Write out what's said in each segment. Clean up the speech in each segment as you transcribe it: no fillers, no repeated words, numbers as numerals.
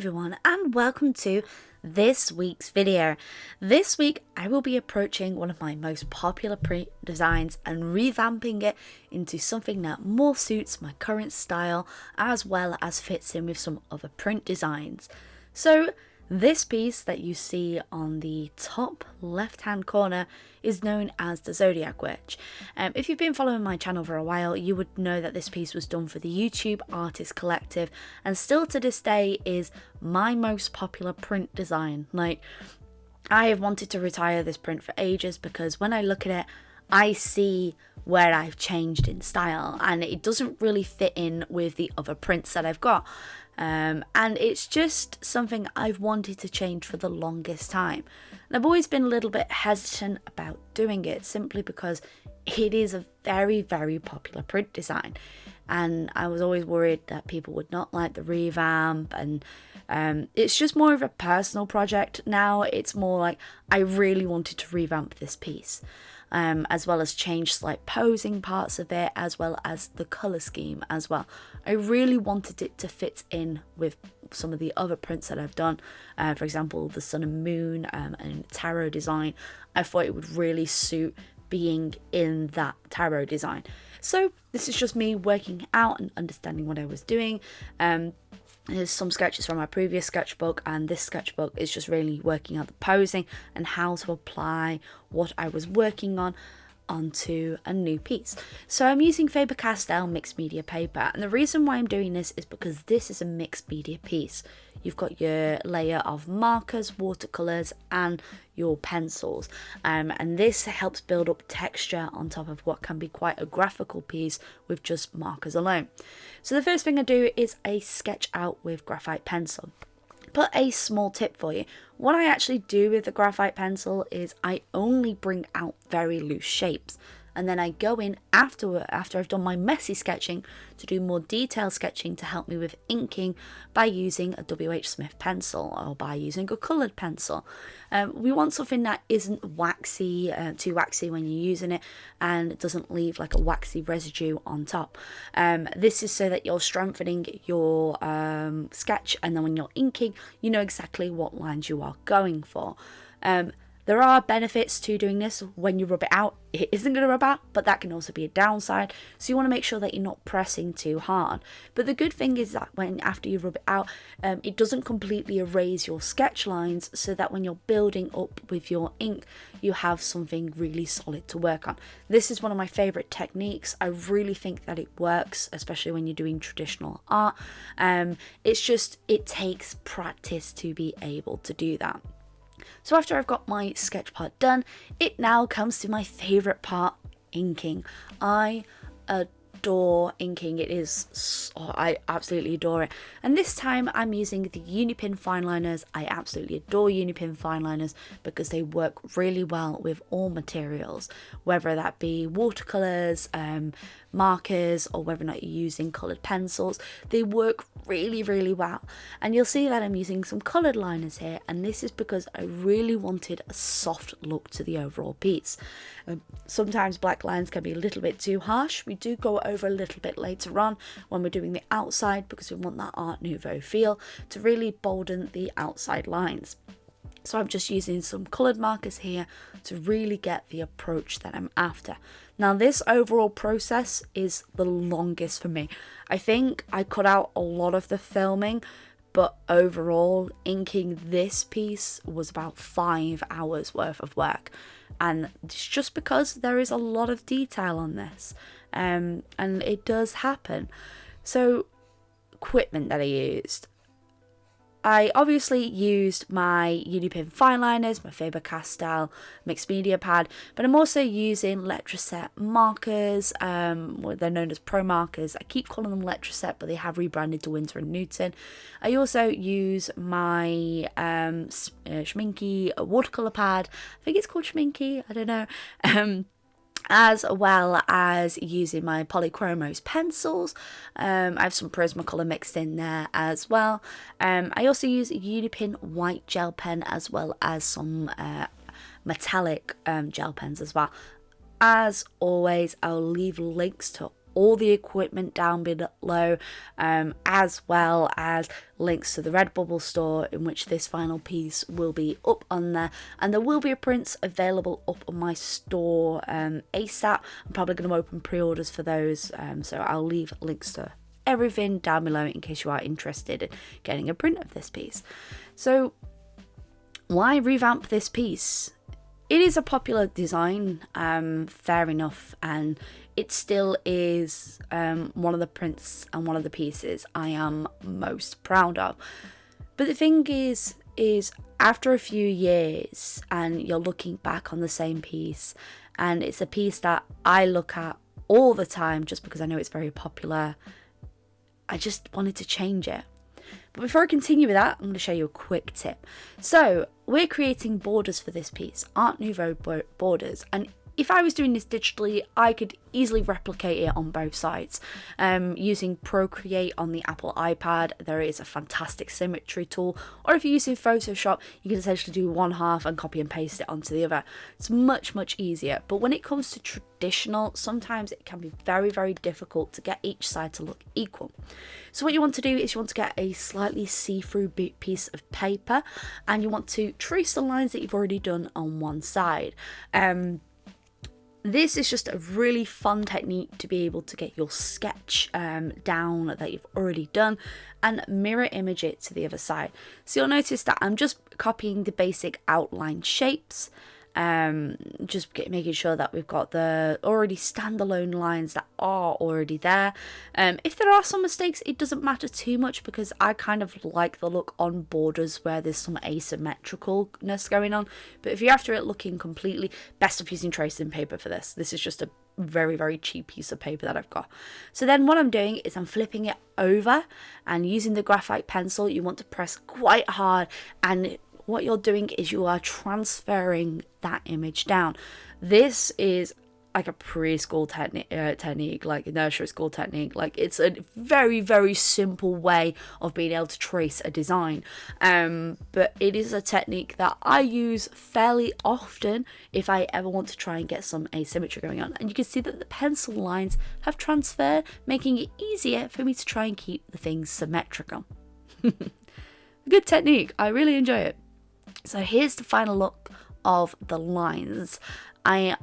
everyone, and welcome to this week's video. This week I will be approaching one of my most popular print designs and revamping it into something that more suits my current style as well as fits in with some other print designs. So this piece that you see on the top left hand corner is known as the Zodiac Witch. If you've been following my channel for a while, you would know that this piece was done for the YouTube Artist Collective and still to this day is my most popular print design. Like, I have wanted to retire this print for ages because when I look at it, I see where I've changed in style and it doesn't really fit in with the other prints that I've got. And it's just something I've wanted to change for the longest time. And I've always been a little bit hesitant about doing it simply because it is a very, very popular print design. And I was always worried that people would not like the revamp, and it's just more of a personal project now. It's more like I really wanted to revamp this piece. As well as change slight posing parts of it, as well as the colour scheme as well. I really wanted it to fit in with some of the other prints that I've done. For example, the sun and moon and tarot design. I thought it would really suit being in that tarot design. So this is just me working out and understanding what I was doing. There's some sketches from my previous sketchbook, and this sketchbook is just really working out the posing and how to apply what I was working on onto a new piece. So I'm using Faber-Castell mixed media paper, and the reason why I'm doing this is because this is a mixed media piece. You've got your layer of markers, watercolors, and your pencils, and this helps build up texture on top of what can be quite a graphical piece with just markers alone. So the first thing I do is I sketch out with graphite pencil. But a small tip for you, what I actually do with the graphite pencil is I only bring out very loose shapes, and then I go in after I've done my messy sketching to do more detailed sketching to help me with inking by using a W.H. Smith pencil or by using a coloured pencil. We want something that isn't waxy, too waxy when you're using it, and it doesn't leave like a waxy residue on top. This is so that you're strengthening your sketch, and then when you're inking, you know exactly what lines you are going for. There are benefits to doing this. When you rub it out, it isn't going to rub out, but that can also be a downside. So you want to make sure that you're not pressing too hard. But the good thing is that after you rub it out, it doesn't completely erase your sketch lines, so that when you're building up with your ink, you have something really solid to work on. This is one of my favourite techniques. I really think that it works, especially when you're doing traditional art. It's just, it takes practice to be able to do that. So after I've got my sketch part done, it now comes to my favourite part, inking. I adore inking. I absolutely adore it. And this time I'm using the Unipin fine liners. I absolutely adore Unipin fine liners because they work really well with all materials, whether that be watercolours, markers, or whether or not you're using coloured pencils. They work really, really well. And you'll see that I'm using some coloured liners here, and this is because I really wanted a soft look to the overall piece. Sometimes black lines can be a little bit too harsh. We do go over a little bit later on when we're doing the outside because we want that Art Nouveau feel to really bolden the outside lines. So I'm just using some coloured markers here to really get the approach that I'm after. Now this overall process is the longest for me. I think I cut out a lot of the filming, but overall inking this piece was about 5 hours worth of work. And it's just because there is a lot of detail on this, and it does happen. So equipment that I used. I obviously used my Unipin fine liners, my Faber-Castell mixed media pad, but I'm also using Letraset markers. They're known as Pro markers. I keep calling them Letraset, but they have rebranded to Winsor & Newton. I also use my Schminky watercolour pad. I think it's called Schminky, I don't know. As well as using my Polychromos pencils. I have some Prismacolor mixed in there as well. I also use a Unipin white gel pen as well as some metallic gel pens as well. As always, I'll leave links to all the equipment down below, as well as links to the Redbubble store in which this final piece will be up on there, and there will be a print available up on my store ASAP. I'm probably going to open pre-orders for those, so I'll leave links to everything down below in case you are interested in getting a print of this piece. So why revamp this piece? It is a popular design, fair enough, and it still is one of the prints and one of the pieces I am most proud of. But the thing is after a few years and you're looking back on the same piece, and it's a piece that I look at all the time just because I know it's very popular, I just wanted to change it. But before I continue with that, I'm going to show you a quick tip. So we're creating borders for this piece, Art Nouveau borders, and if I was doing this digitally, I could easily replicate it on both sides. Using Procreate on the Apple iPad, there is a fantastic symmetry tool, or if you're using Photoshop, you can essentially do one half and copy and paste it onto the other. It's much easier, but when it comes to traditional, sometimes it can be very difficult to get each side to look equal. So what you want to do is you want to get a slightly see-through piece of paper, and you want to trace the lines that you've already done on one side. This is just a really fun technique to be able to get your sketch down that you've already done and mirror image it to the other side. So you'll notice that I'm just copying the basic outline shapes, making sure that we've got the already standalone lines that are already there. If there are some mistakes, it doesn't matter too much because I kind of like the look on borders where there's some asymmetricalness going on. But if you're after it looking completely, best of using tracing paper for this. This is just a very cheap piece of paper that I've got. So then what I'm doing is I'm flipping it over, and using the graphite pencil, you want to press quite hard, and what you're doing is you are transferring that image down. This is like a preschool technique, like a nursery school technique. Like, it's a very simple way of being able to trace a design. But it is a technique that I use fairly often if I ever want to try and get some asymmetry going on. And you can see that the pencil lines have transferred, making it easier for me to try and keep the things symmetrical. Good technique. I really enjoy it. So here's the final look of the lines. I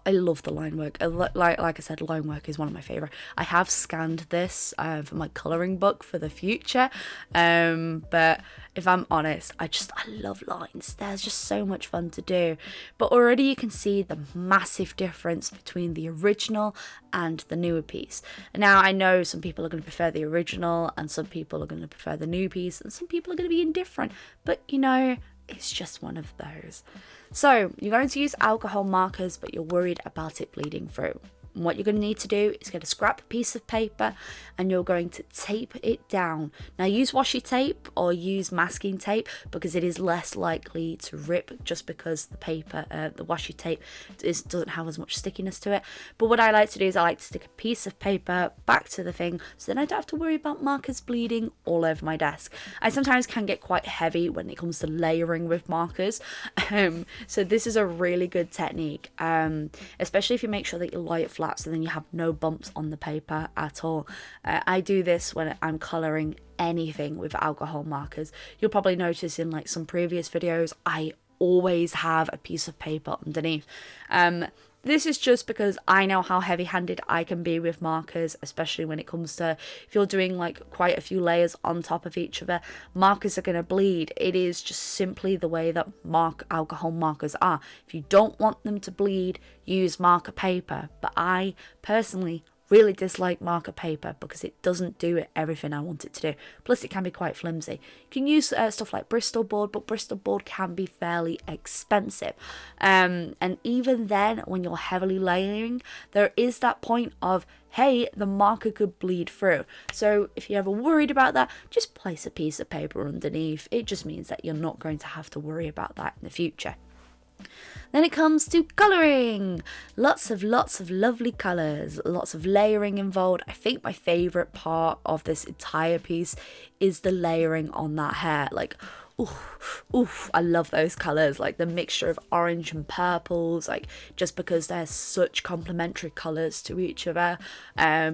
love the line work. Like I said, line work is one of my favourite. I have scanned this for my colouring book for the future. But if I'm honest, I love lines. They're just so much fun to do. But already you can see the massive difference between the original and the newer piece. Now, I know some people are going to prefer the original and some people are going to prefer the new piece and some people are going to be indifferent. But, you know, it's just one of those. So you're going to use alcohol markers, but you're worried about it bleeding through. And what you're going to need to do is get a scrap piece of paper and you're going to tape it down. Now, use washi tape or use masking tape because it is less likely to rip just because the paper, the washi tape doesn't have as much stickiness to it. But what I like to do is I like to stick a piece of paper back to the thing so then I don't have to worry about markers bleeding all over my desk. I sometimes can get quite heavy when it comes to layering with markers. So this is a really good technique, especially if you make sure that you lie it flat so then you have no bumps on the paper at all. I do this when I'm colouring anything with alcohol markers. You'll probably notice in like some previous videos I always have a piece of paper underneath. This is just because I know how heavy-handed I can be with markers, especially when it comes to if you're doing like quite a few layers on top of each other. Markers are going to bleed. It is just simply the way that alcohol markers are. If you don't want them to bleed, use marker paper. But I personally really dislike marker paper because it doesn't do everything I want it to do. Plus it can be quite flimsy. You can use stuff like Bristol board, but Bristol board can be fairly expensive. And even then, when you're heavily layering, there is that point of, hey, the marker could bleed through. So if you're ever worried about that, just place a piece of paper underneath. It just means that you're not going to have to worry about that in the future. Then it comes to colouring. Lots of lovely colours, lots of layering involved. I think my favourite part of this entire piece is the layering on that hair. Like, oof, I love those colours, like the mixture of orange and purples, like just because they're such complementary colours to each other,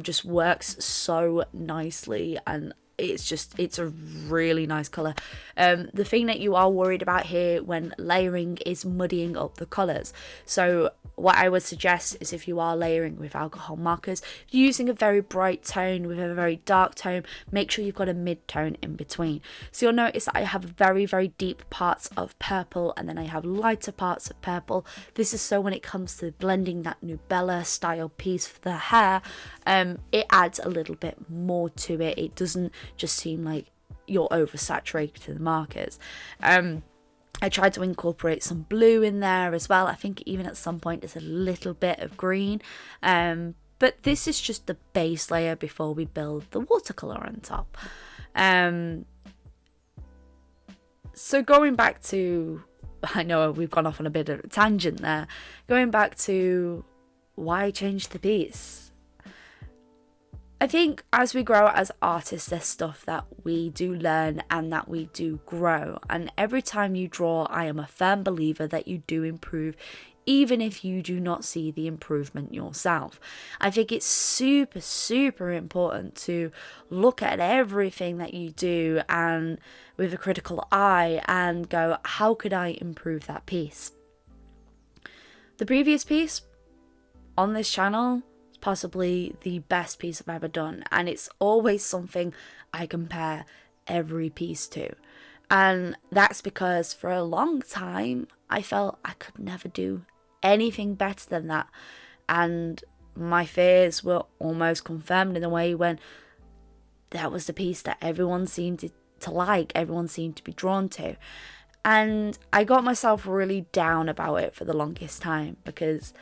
just works so nicely, and it's a really nice colour. The thing that you are worried about here when layering is muddying up the colours. So what I would suggest is, if you are layering with alcohol markers, using a very bright tone with a very dark tone, make sure you've got a mid-tone in between. So you'll notice that I have very, very deep parts of purple, and then I have lighter parts of purple. This is so when it comes to blending that Nubella style piece for the hair, it adds a little bit more to it. It doesn't just seem like you're oversaturated to the markers. I tried to incorporate some blue in there as well. I think even at some point there's a little bit of green. But this is just the base layer before we build the watercolour on top. So going back to, I know we've gone off on a bit of a tangent there. Going back to why change the piece? I think as we grow as artists, there's stuff that we do learn and that we do grow. And every time you draw, I am a firm believer that you do improve, even if you do not see the improvement yourself. I think it's super, super important to look at everything that you do and with a critical eye and go, how could I improve that piece? The previous piece on this channel, possibly the best piece I've ever done, and it's always something I compare every piece to. And that's because for a long time I felt I could never do anything better than that, and my fears were almost confirmed in a way when that was the piece that everyone seemed to like, everyone seemed to be drawn to. And I got myself really down about it for the longest time because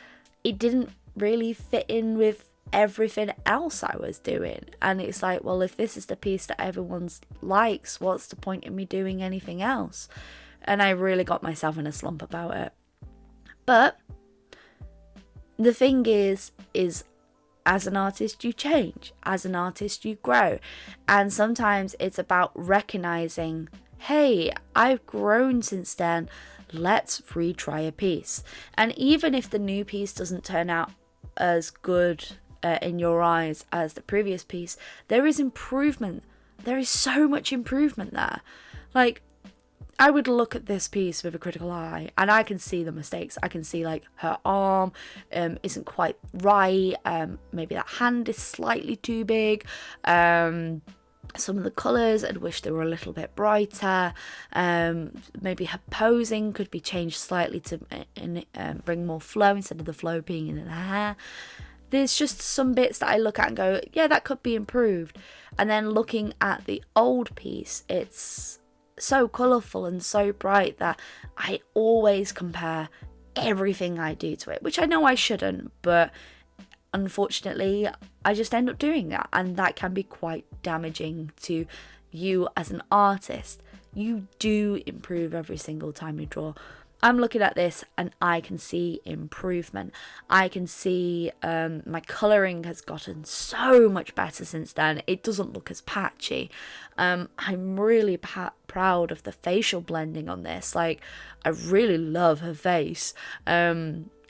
it didn't really fit in with everything else I was doing. And it's like, well, if this is the piece that everyone likes, what's the point in me doing anything else? And I really got myself in a slump about it. But the thing is as an artist you change, as an artist you grow, and sometimes it's about recognizing, hey, I've grown since then, let's retry a piece. And even if the new piece doesn't turn out as good in your eyes as the previous piece, there is improvement. There is so much improvement there. Like, I would look at this piece with a critical eye and I can see the mistakes. I can see like her arm isn't quite right, maybe that hand is slightly too big, some of the colours I'd wish they were a little bit brighter, maybe her posing could be changed slightly to bring more flow instead of the flow being in her hair. There's just some bits that I look at and go, yeah, that could be improved. And then looking at the old piece, it's so colourful and so bright that I always compare everything I do to it, which I know I shouldn't, but unfortunately I just end up doing that, and that can be quite damaging to you as an artist. You do improve every single time you draw. I'm looking at this and I can see improvement. I can see my colouring has gotten so much better since then. It doesn't look as patchy. I'm really proud of the facial blending on this. Like, I really love her face.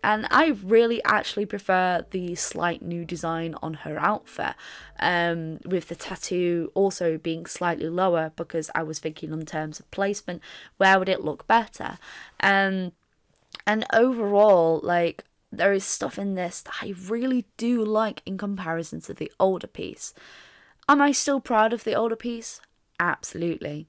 And I really actually prefer the slight new design on her outfit, with the tattoo also being slightly lower, because I was thinking in terms of placement, where would it look better? And overall, like, there is stuff in this that I really do like in comparison to the older piece. Am I still proud of the older piece? Absolutely.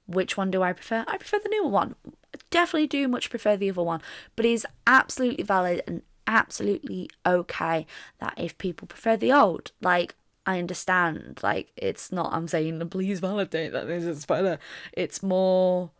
Which one do I prefer? I prefer the newer one. I definitely do much prefer the other one, but it is absolutely valid and absolutely okay that if people prefer the old, like, I understand. Like, it's not, I'm saying, please validate that this is better. It's more,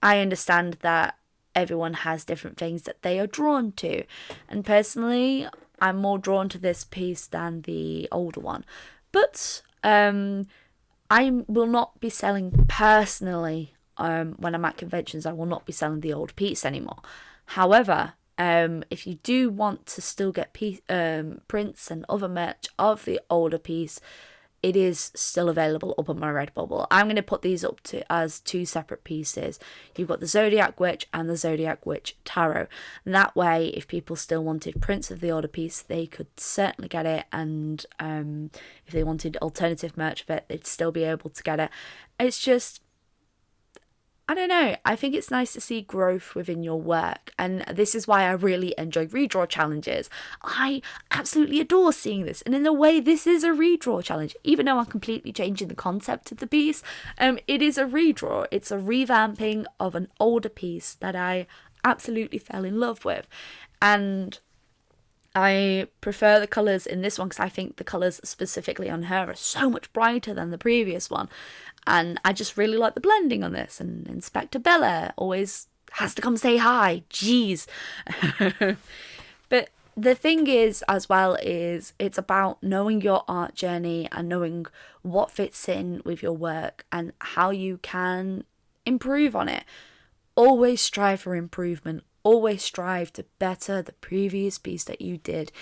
I understand that everyone has different things that they are drawn to. And personally, I'm more drawn to this piece than the older one. But I will not be selling personally, when I'm at conventions, I will not be selling the old piece anymore. However, if you do want to still get prints and other merch of the older piece, it is still available up on my Redbubble. I'm going to put these up to as 2 separate pieces. You've got the Zodiac Witch and the Zodiac Witch Tarot. And that way, if people still wanted prints of the older piece, they could certainly get it. And if they wanted alternative merch of it, they'd still be able to get it. It's just, I don't know, I think it's nice to see growth within your work, and this is why I really enjoy redraw challenges. I absolutely adore seeing this, and in a way this is a redraw challenge, even though I'm completely changing the concept of the piece. It is a redraw, it's a revamping of an older piece that I absolutely fell in love with, and I prefer the colours in this one because I think the colours specifically on her are so much brighter than the previous one. And I just really like the blending on this. And Inspector Bella always has to come say hi. Jeez. But the thing is, as well, is it's about knowing your art journey and knowing what fits in with your work and how you can improve on it. Always strive for improvement. Always strive to better the previous piece that you did.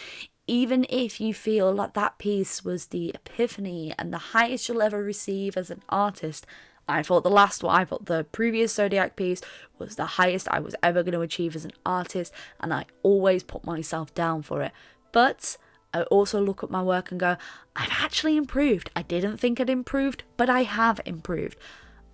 Even if you feel like that piece was the epiphany and the highest you'll ever receive as an artist. I thought the previous Zodiac piece was the highest I was ever going to achieve as an artist, and I always put myself down for it. But I also look at my work and go, I've actually improved. I didn't think I'd improved, but I have improved.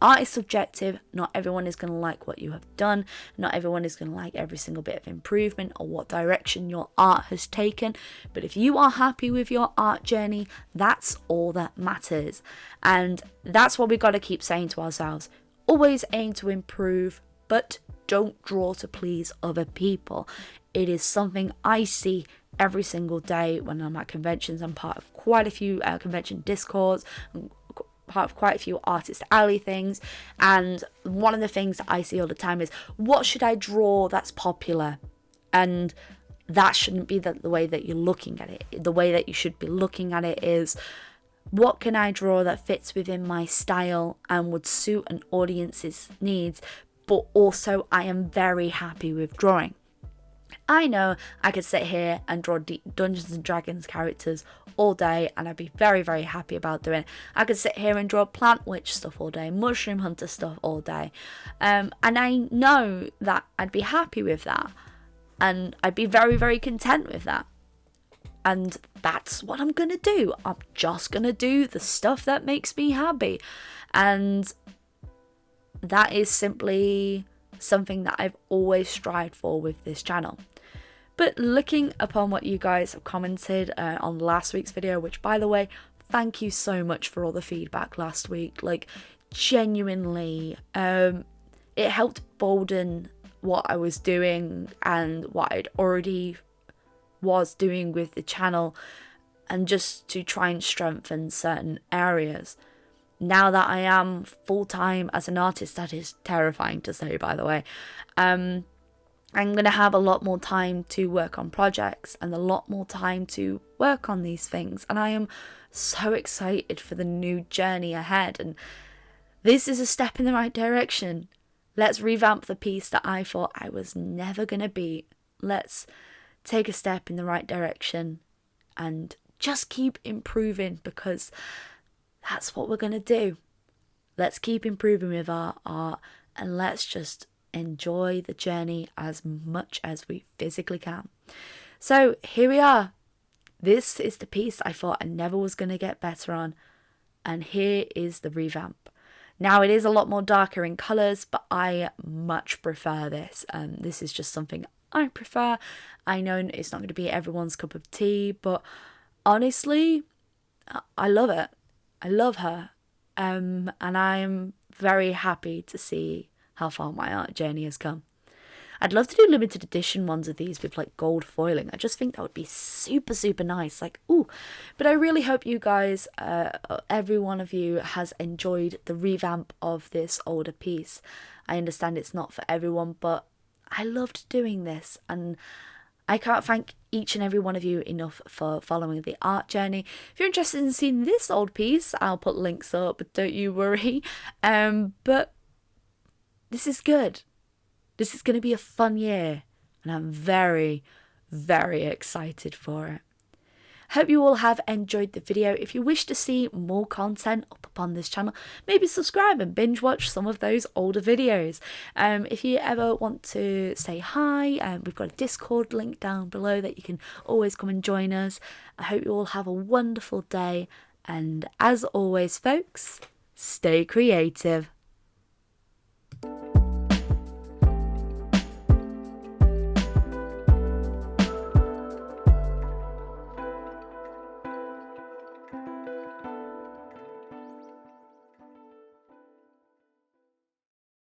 Art is subjective. Not everyone is going to like what you have done. Not everyone is going to like every single bit of improvement or what direction your art has taken. But if you are happy with your art journey, that's all that matters. And that's what we've got to keep saying to ourselves. Always aim to improve, but don't draw to please other people. It is something I see every single day when I'm at conventions. I'm part of quite a few convention discords, part of quite a few artist alley things, and one of the things that I see all the time is, what should I draw that's popular? And that shouldn't be the way that you're looking at it. The way that you should be looking at it is, what can I draw that fits within my style and would suit an audience's needs, but also I am very happy with drawing. I know I could sit here and draw Dungeons and Dragons characters all day and I'd be very, very happy about doing it. I could sit here and draw Plant Witch stuff all day, Mushroom Hunter stuff all day. And I know that I'd be happy with that. And I'd be very, very content with that. And that's what I'm going to do. I'm just going to do the stuff that makes me happy. And that is simply something that I've always strived for with this channel. But looking upon what you guys have commented on last week's video, which, by the way, thank you so much for all the feedback last week. Like, genuinely, it helped bolden what I was doing and what I'd already was doing with the channel, and just to try and strengthen certain areas. Now that I am full-time as an artist, that is terrifying to say, by the way, I'm going to have a lot more time to work on projects and a lot more time to work on these things. And I am so excited for the new journey ahead. And this is a step in the right direction. Let's revamp the piece that I thought I was never going to beat. Let's take a step in the right direction and just keep improving, because that's what we're going to do. Let's keep improving with our art, and let's just enjoy the journey as much as we physically can. So here we are. This is the piece I thought I never was going to get better on, and here is the revamp. Now, it is a lot more darker in colours, but I much prefer this. This is just something I prefer. I know it's not going to be everyone's cup of tea, but honestly, I love it. I love her, and I'm very happy to see how far my art journey has come. I'd love to do limited edition ones of these with like gold foiling. I just think that would be super, super nice. Like, ooh. But I really hope you guys, every one of you, has enjoyed the revamp of this older piece. I understand it's not for everyone, but I loved doing this, and I can't thank each and every one of you enough for following the art journey. If you're interested in seeing this old piece, I'll put links up, don't you worry. But this is good. This is going to be a fun year, and I'm very, very excited for it. Hope you all have enjoyed the video. If you wish to see more content up upon this channel, maybe subscribe and binge watch some of those older videos. If you ever want to say hi, we've got a Discord link down below that you can always come and join us. I hope you all have a wonderful day, and as always folks, stay creative.